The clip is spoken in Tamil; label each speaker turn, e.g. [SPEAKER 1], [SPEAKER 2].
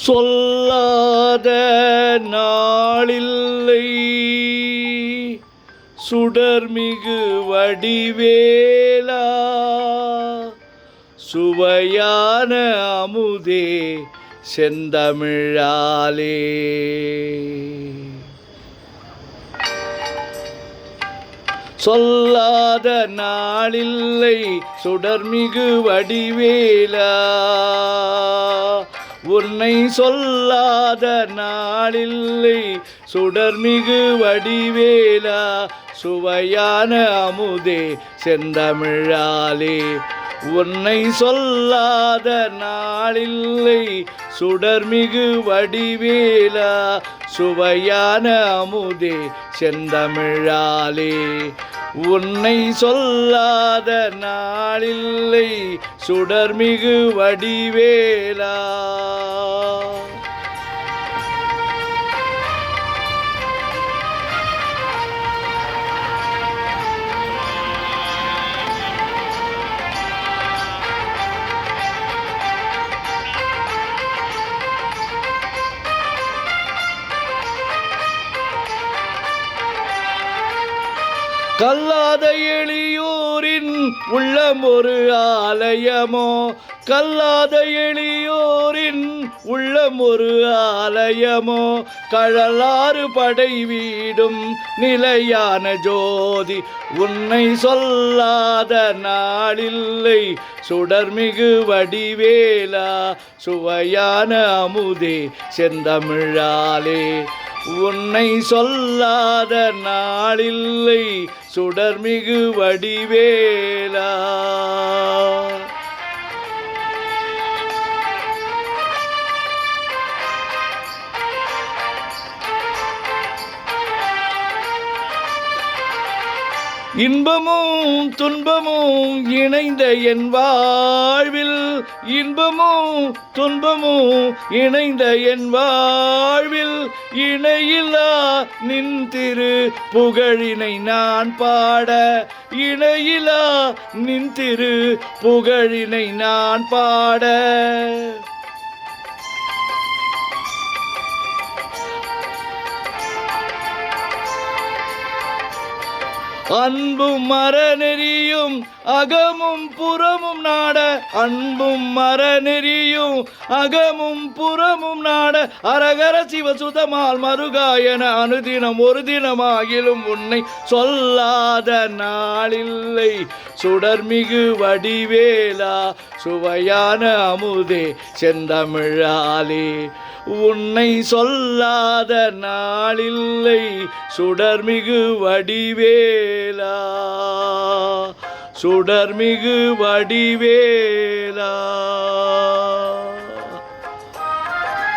[SPEAKER 1] சொல்லாத நாளில்லை சுடர்மிகு வடிவேலா, சுவையான அமுதே செந்தமிழாலே. சொல்லாத நாளில்லை சுடர்மிகு வடிவேலா, உன்னை சொல்லாத நாளில்லை சுடர்மிகு வடிவேலா, சுவையான அமுதே செந்தமிழாலே. உன்னை சொல்லாத நாளில்லை சுடர்மிகு வடிவேலா, சுவையான அமுதே செந்தமிழாலே. உன்னை சொல்லாத நாளில்லை சுடர்மிகு வடிவேலா. கல்லாத எளியோரின் உள்ளம் ஒரு ஆலயமோ, கல்லாத எளியோரின் உள்ளம் ஒரு ஆலயமோ, கழலாறு படை வீடும் நிலையான ஜோதி. உன்னை சொல்லாத நாளில்லை சுடர்மிகு வடிவேலா, சுவையான அமுதே செந்தமிழாலே. உன்னை சொல்லாத நாளில்லை சுடர்மிகு வடிவேலா. இன்பமும் துன்பமும் இணைந்த என் வாழ்வில், இன்பமும் துன்பமும் இணைந்த என் வாழ்வில், இணையில்லா நின் திரு புகழினை நான் பாட, இணையில்லா நின் திரு புகழினை நான் பாட. அன்பும் மரநெறியும் அகமும் புறமும் நாட, அன்பும் மரநெறியும் அகமும் புறமும் நாட, அரகர சிவசுதமால் மருகாயன அனுதினம் ஒரு தினமாகிலும் உன்னை சொல்லாத நாளில்லை சுடர்மிகு வடிவேலா, சுவையான அமுதே செந்தமிழாலே. உன்னை சொல்லாத நாளில்லை சுடர்மிகு வடிவேலா, சுடர்மிகு வடிவேலா.